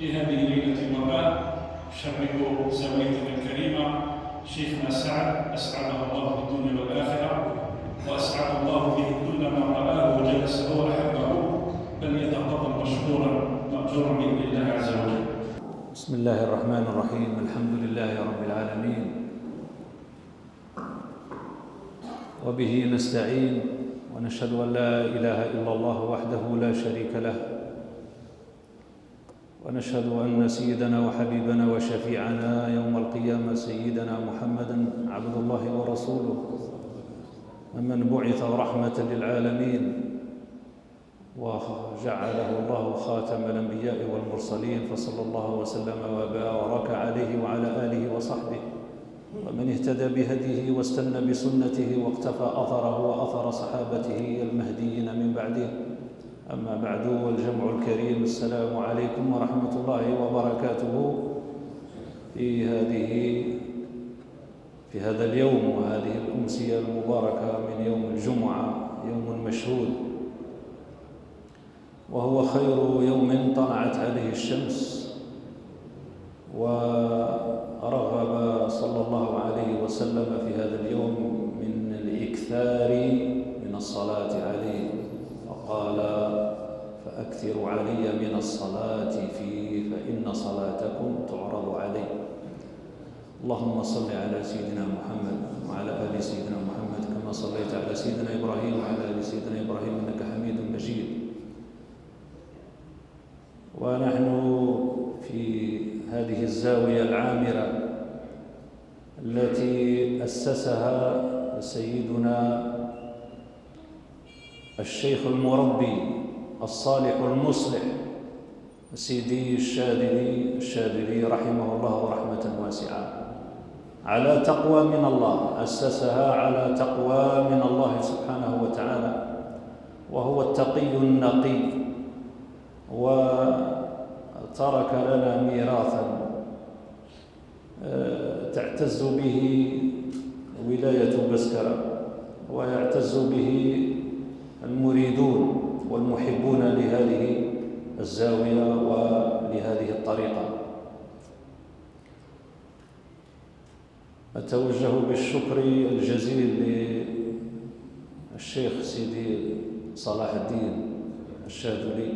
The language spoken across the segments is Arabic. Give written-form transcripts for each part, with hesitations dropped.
في هذه الليلة الوفاء شرك زاويتنا الكريمة شيخنا سعد، أسعده الله في الدنيا والآخرة، وأسعد الله به كل من رآه وجلس وأحبه، فليتفضل مشكورا مأجورا بإذن الله عز وجل. بسم الله الرحمن الرحيم. الحمد لله رب العالمين، وبه نستعين، ونشهد أن لا إله إلا الله وحده لا شريك له، ونشهد أن سيدنا وحبيبنا وشفيعنا يوم القيامة سيدنا محمدًا عبد الله ورسوله، ممن بعث رحمة للعالمين وجعله الله خاتم الأنبياء والمرسلين، فصلى الله وسلم وبارك عليه وعلى آله وصحبه ومن اهتدى بهديه واستنى بسنته واقتفى أثره وأثر صحابته المهديين من بعده. أما بعد، والجمع الكريم، السلام عليكم ورحمة الله وبركاته. في هذا اليوم وهذه الأمسية المباركة من يوم الجمعة، يوم مشهود، وهو خير يوم طلعت عليه الشمس، ورغب صلى الله عليه وسلم في هذا اليوم من الإكثار من الصلاة عليه، وقال: فأكثروا علي من الصلاة فيه فإن صلاتكم تعرض علي. اللهم صل على سيدنا محمد وعلى آل سيدنا محمد كما صليت على سيدنا إبراهيم وعلى آل سيدنا إبراهيم إنك حميد مجيد. ونحن في هذه الزاوية العامرة التي أسسها سيدنا الشيخ المربي الصالح المصلح سيدي الشاذلي رحمه الله رحمة واسعة، على تقوى من الله، أسسها على تقوى من الله سبحانه وتعالى، وهو التقي النقي، وترك لنا ميراثا تعتز به ولاية بسكرة، ويعتز به المريدون والمحبون لهذه الزاوية ولهذه الطريقة. أتوجه بالشكر الجزيل للشيخ سيدي صلاح الدين الشاذلي،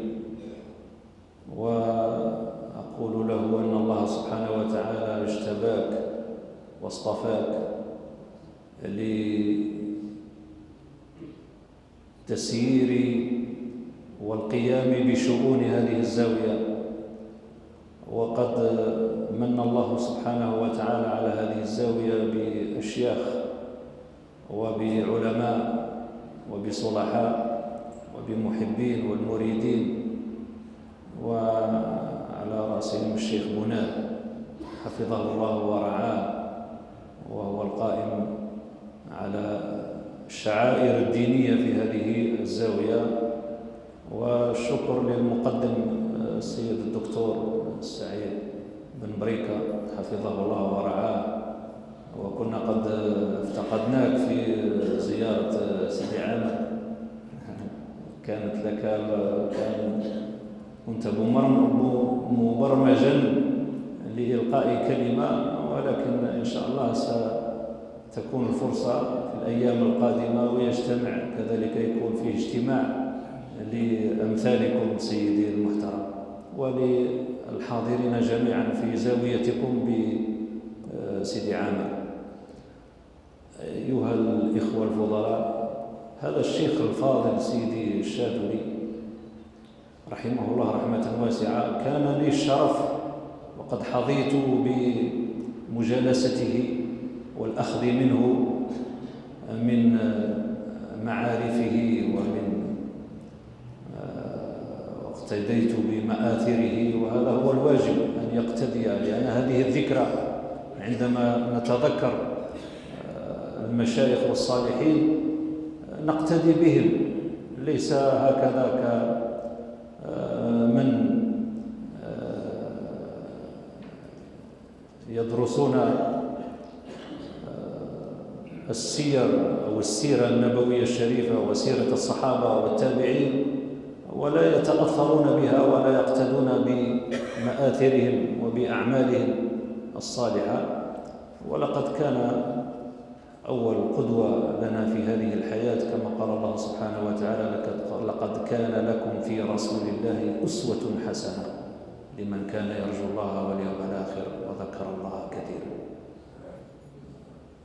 وأقول له أن الله سبحانه وتعالى اجتباك واصطفاك لتسيير والقيام بشؤون هذه الزاوية، وقد من الله سبحانه وتعالى على هذه الزاوية بأشياخ وبعلماء وبصلحاء وبمحبين والمريدين، وعلى رأسهم الشيخ بناد حفظه الله ورعاه، وهو القائم على الشعائر الدينية في هذه الزاوية. والشكر للمقدم السيد الدكتور سعيد بن بريكة حفظه الله ورعاه، وكنا قد افتقدناك في زيارة سيدي عامر، كانت لك كنت مبرمجا لإلقاء كلمة، ولكن إن شاء الله ستكون الفرصة في الأيام القادمة، ويجتمع كذلك، يكون فيه اجتماع لأمثالكم سيدي المحترم، وللحاضرين جميعا في زاويتكم بسيدي عامر. أيها الإخوة الفضلاء، هذا الشيخ الفاضل سيدي الشاذلي رحمه الله رحمة واسعة كان لي الشرف وقد حظيت بمجالسته والأخذ منه من معارفه، ومن اقتديت بمآثره، وهذا هو الواجب أن يقتدي، لأن هذه الذكرى عندما نتذكر المشايخ والصالحين نقتدي بهم، ليس هكذا كمن يدرسون السير أو السيرة النبوية الشريفة وسيرة الصحابة والتابعين، ولا يتأثرون بها ولا يقتدون بمآثرهم وبأعمالهم الصالحة. ولقد كان أول قدوة لنا في هذه الحياة كما قال الله سبحانه وتعالى: لقد كان لكم في رسول الله أسوة حسنة لمن كان يرجو الله واليوم الآخر وذكر الله كثيرا.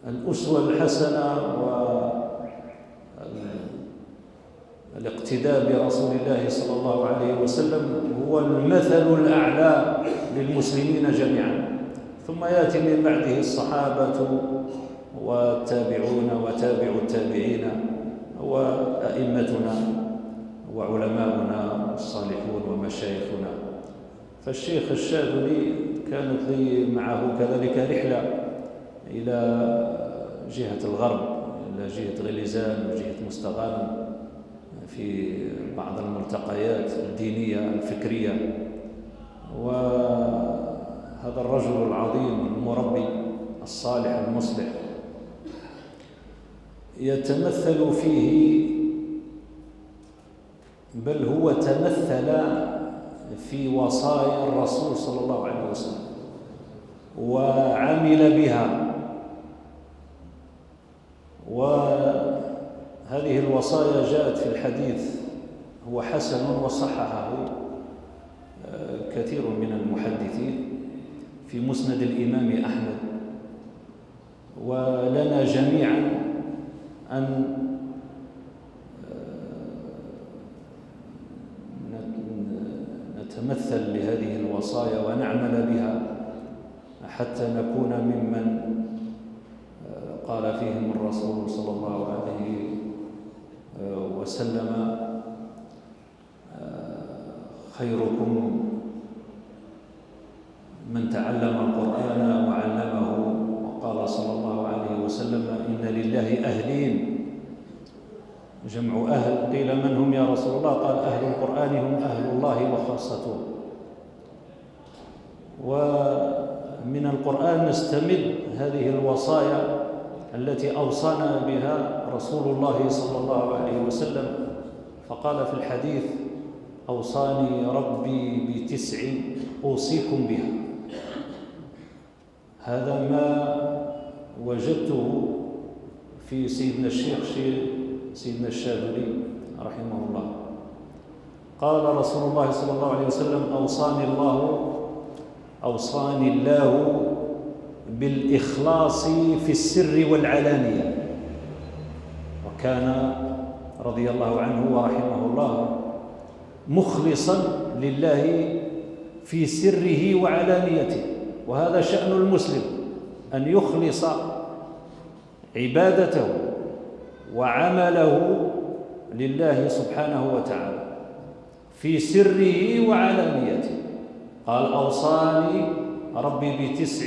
الأسوة الحسنة والاقتداء برسول الله صلى الله عليه وسلم هو المثل الأعلى للمسلمين جميعا، ثم يأتي من بعده الصحابة والتابعون وتابع التابعين وأئمتنا وعلماؤنا الصالحون ومشايخنا. فالشيخ الشاذلي كانت لي معه كذلك رحلة إلى جهة الغرب، إلى جهة غليزان وجهة مستغانم في بعض الملتقيات الدينية الفكرية. وهذا الرجل العظيم المربي الصالح المصلح يتمثل فيه، بل هو تمثل في وصايا الرسول صلى الله عليه وسلم وعمل بها. وهذه الوصايا جاءت في الحديث، هو حسن وصححه كثير من المحدثين في مسند الإمام أحمد. ولنا جميعا أن نتمثل لهذه الوصايا ونعمل بها حتى نكون ممن قال فيهم الرسول صلى الله عليه وسلم: خيركم من تعلم القرآن وعلمه. وقال صلى الله عليه وسلم: إن لله أهلين، جمع أهل. قيل: من هم يا رسول الله؟ قال: أهل القرآن هم أهل الله وخاصته. ومن القرآن نستمد هذه الوصايا التي أوصانا بها رسول الله صلى الله عليه وسلم، فقال في الحديث: أوصاني ربي ب9 أوصيكم بها. هذا ما وجدته في سيدنا الشيخ سيدنا الشاذلي رحمه الله. قال رسول الله صلى الله عليه وسلم: أوصاني الله بالإخلاص في السر والعلانية. وكان رضي الله عنه ورحمه الله مخلصا لله في سره وعلانيته. وهذا شأن المسلم، أن يخلص عبادته وعمله لله سبحانه وتعالى في سره وعلانيته. قال: أوصاني ربي ب9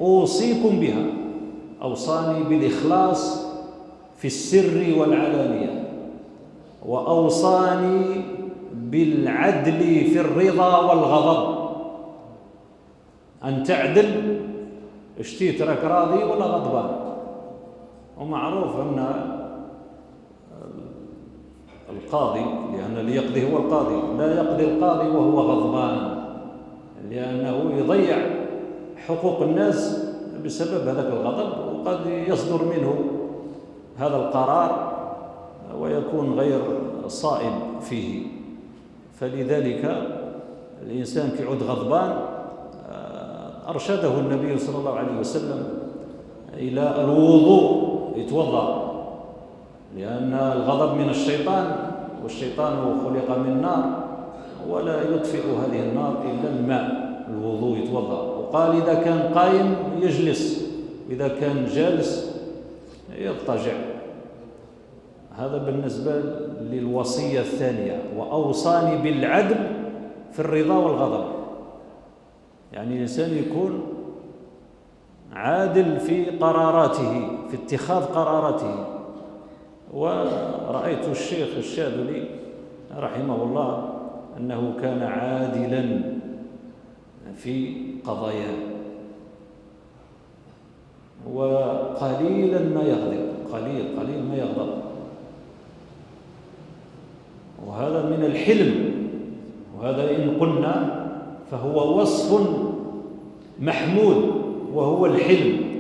أوصيكم بها. أوصاني بالإخلاص في السر والعلانية، وأوصاني بالعدل في الرضا والغضب، أن تعدل، اشتيت راك راضي ولا غضبان. ومعروف أن القاضي، لأن اللي يقضي هو القاضي، لا يقضي القاضي وهو غضبان، لأنه يضيع حقوق الناس بسبب هذاك الغضب، وقد يصدر منه هذا القرار ويكون غير صائب فيه. فلذلك الإنسان كيعود غضبان أرشده النبي صلى الله عليه وسلم إلى الوضوء، يتوضأ، لأن الغضب من الشيطان، والشيطان خلق من نار، ولا يطفئ هذه النار إلا الماء، الوضوء، يتوضأ. وقال: إذا كان قائم يجلس، إذا كان جالس يضطجع. هذا بالنسبة للوصية الثانية. وأوصاني بالعدل في الرضا والغضب، يعني الإنسان يكون عادل في قراراته، في اتخاذ قراراته. ورأيت الشيخ الشاذلي رحمه الله أنه كان عادلا في قضاياه، وقليلا ما يغضب، قليل ما يغضب. وهذا من الحلم، وهذا إن قلنا فهو وصف محمود وهو الحلم.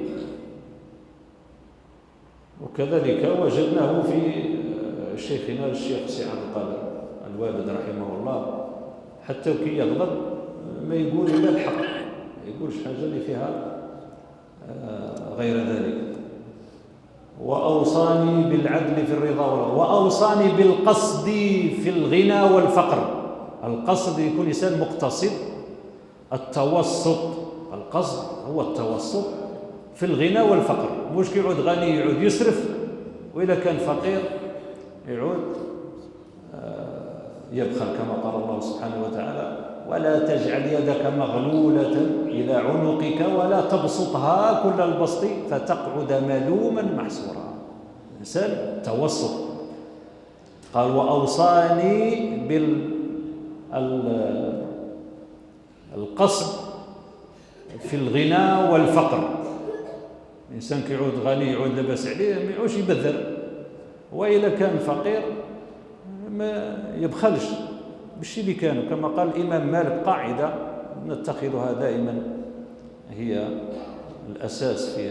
وكذلك وجدناه في شيخنا الشيخ سي عبد القادر الوالد رحمه الله، حتى كي يغضب ما يقول إلا الحق، ما يقولش حاجة اللي فيها غير ذلك. وأوصاني بالعدل في الرضا وأوصاني بالقصد في الغنى والفقر. القصد يكون إنسان مقتصد، التوسط، القصد هو التوسط في الغنى والفقر، مش كيعود غني يعود يسرف، وإذا كان فقير يعود يبخل، كما قال الله سبحانه وتعالى: ولا تجعل يدك مغلولة إلى عنقك ولا تبسطها كل البسط فتقعد ملوما محسورا. إنسان توسط. قال: وأوصاني بالقصد في الغنى والفقر. الإنسان كيعود غني يعود لاباس عليه، ما يعودش يبذر، وإذا كان فقير ما يبخلش بالشيء اللي كانوا. كما قال الإمام مالك قاعدة نتخذها دائما هي الأساس في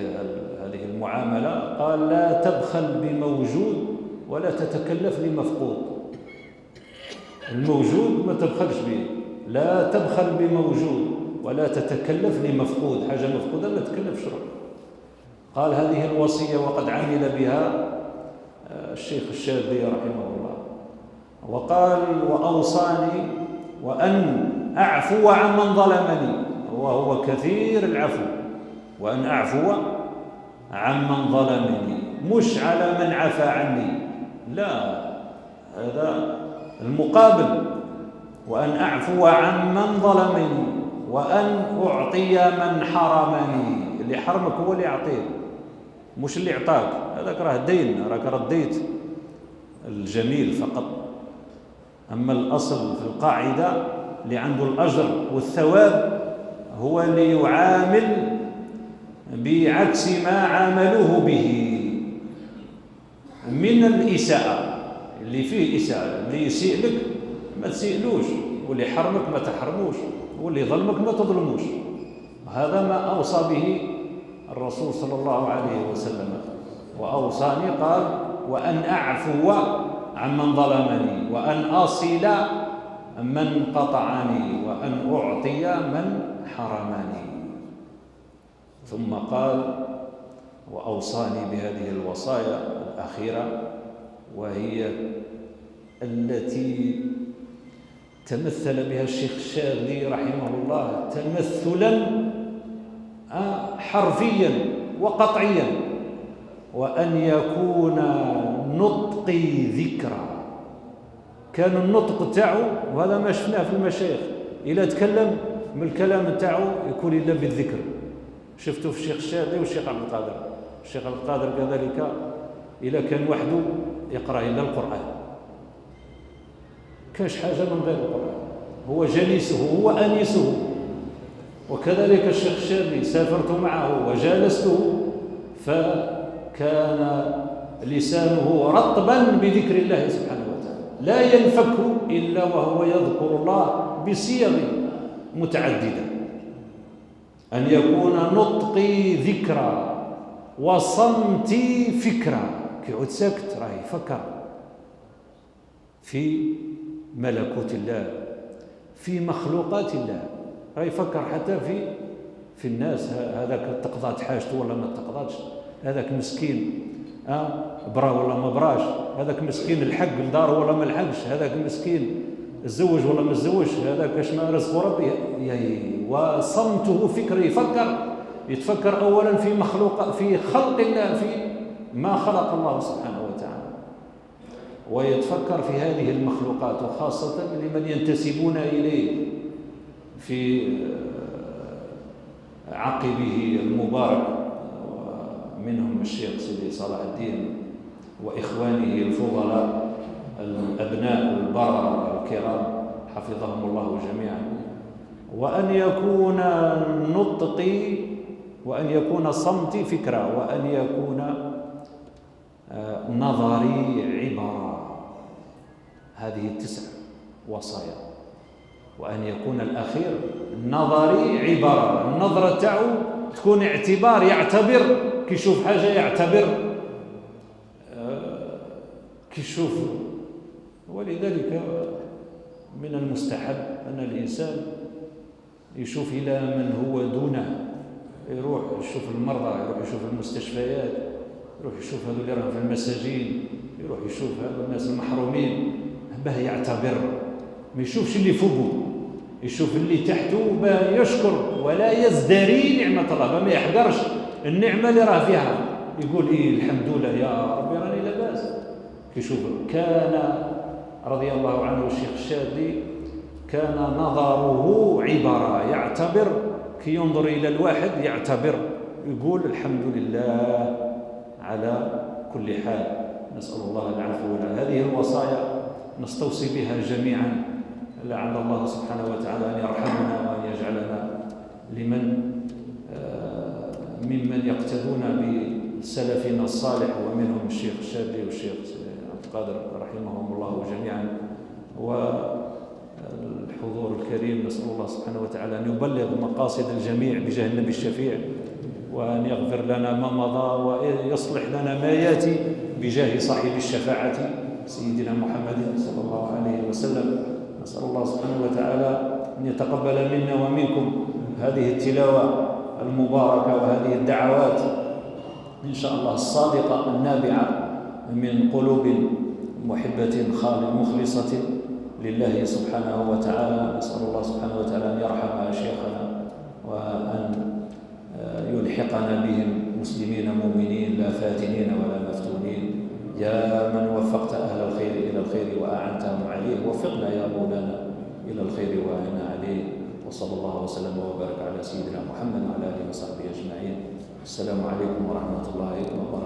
هذه المعاملة، قال: لا تبخل بموجود ولا تتكلف لمفقود. الموجود ما تبخلش به، لا تبخل بموجود ولا تتكلف لمفقود، حاجة مفقودة ما تكلفش روح. قال: هذه الوصية وقد عمل بها الشيخ الشاذلي رحمه الله. وقال: وأوصاني وأن أعفو عمن ظلمني، وهو كثير العفو، وأن أعفو عمن ظلمني، مش على من عفى عني، لا، هذا المقابل. وأن أعفو عمن ظلمني وأن أعطي من حرمني. اللي حرمك هو اللي يعطيه، مش اللي اعطاك، هذاك راه دين، راك رديت الجميل فقط. أما الأصل في القاعدة اللي عنده الأجر والثواب هو اللي يعامل بعكس ما عاملوه به من الإساءة. اللي فيه إساءة، اللي يسيء لك ما تسيئلوش، واللي حرمك ما تحرموش، واللي ظلمك ما تظلموش. هذا ما أوصى به الرسول صلى الله عليه وسلم. وأوصاني قال: وأن أعفو عمن ظلمني وأن أصل من قطعني وأن أعطي من حرمني. ثم قال: وأوصاني بهذه الوصايا الأخيرة، وهي التي تمثل بها الشيخ الشاذلي رحمه الله تمثلا حرفيا وقطعيا: وأن يكون نطقي ذكرى. كان النطق تاعو، وهذا ما شفناه في المشايخ، إلا تكلم من الكلام تاعو يكون إلا بالذكر. شفتوا في الشيخ الشاذلي والشيخ عبد القادر. الشيخ عبد القادر كذلك إلا كان وحده يقرأ إلا القرآن، كاش حاجة من غير القرآن، هو جليسه هو أنيسه. وكذلك الشيخ الشاذلي سافرت معه وجالسته، فكان لسانه رطبا بذكر الله سبحانه وتعالى، لا ينفك إلا وهو يذكر الله بصيغ متعددة. أن يكون نطقي ذكرى وصمتي فكرة. كيعود ساكت راه يفكر في ملكوت الله، في مخلوقات الله، راه يفكر حتى في الناس. هذاك تقضات حاجته ولا ما تقضاتش، هذاك مسكين برا ولا ما براش، هذاك مسكين الحق لداره ولا ما الحقش، هذاك مسكين تزوج ولا ما تزوجش، هذاك اش ما رزق ربي. وصمته فكر، يتفكر اولا في مخلوق، في خلق الله، في ما خلق الله سبحانه وتعالى، ويتفكر في هذه المخلوقات، وخاصة لمن ينتسبون إليه في عقبه المبارك، منهم الشيخ سيدي صلاح الدين وإخوانه الفضلاء الأبناء البررة الكرام حفظهم الله جميعا. وأن يكون نطقي، وأن يكون صمتي فكرة، وأن يكون نظري عبارة. هذه 9 وصايا. وأن يكون الأخير نظري عبارة، النظرة تاعو تكون اعتبار، يعتبر كيشوف حاجة يعتبر كيشوف. ولذلك من المستحب أن الإنسان يشوف إلى من هو دونه، يروح يشوف المرضى، يروح يشوف المستشفيات، يروح يشوف هذو اللي راهم في المساجين، يروح يشوف هذو الناس المحرومين، باه يعتبر، ما يشوفش اللي فوقه، يشوف اللي تحته باه يشكر ولا يزدري نعمة الله، ما يحقرش النعمة اللي راه فيها، يقول إيه الحمد لله يا ربي راني لاباس. كيشوف كان رضي الله عنه الشيخ الشاذلي كان نظره عبارة، يعتبر، كي ينظر إلى الواحد يعتبر، يقول الحمد لله على كل حال. نسأل الله العفو والعافية. هذه الوصايا نستوصي بها جميعا، لعل الله سبحانه وتعالى أن يرحمنا وأن يجعلنا ممن يقتدون بسلفنا الصالح، ومنهم الشيخ الشاذلي والشيخ عبد القادر رحمهم الله جميعا، والحضور الكريم. نسأل الله سبحانه وتعالى أن يبلغ مقاصد الجميع بجاه النبي الشفيع، وأن يغفر لنا ما مضى ويصلح لنا ما ياتي بجاه صاحب الشفاعة سيدنا محمد صلى الله عليه وسلم. نسأل الله سبحانه وتعالى أن يتقبل منا ومنكم هذه التلاوة المباركة وهذه الدعوات إن شاء الله الصادقة النابعة من قلوب محبة مخلصة لله سبحانه وتعالى. نسأل الله سبحانه وتعالى أن يرحم شيخنا وأن يلحقنا بهم مسلمين مؤمنين لا فاتنين ولا مفتونين. يا من وفقت أهل الخير إلى الخير وأعنتهم عليه، وفقنا يا مولانا إلى الخير وأعنا عليه. وصلى الله وسلم وبارك على سيدنا محمد وعلى آله وصحبه أجمعين. السلام عليكم ورحمة الله وبركاته.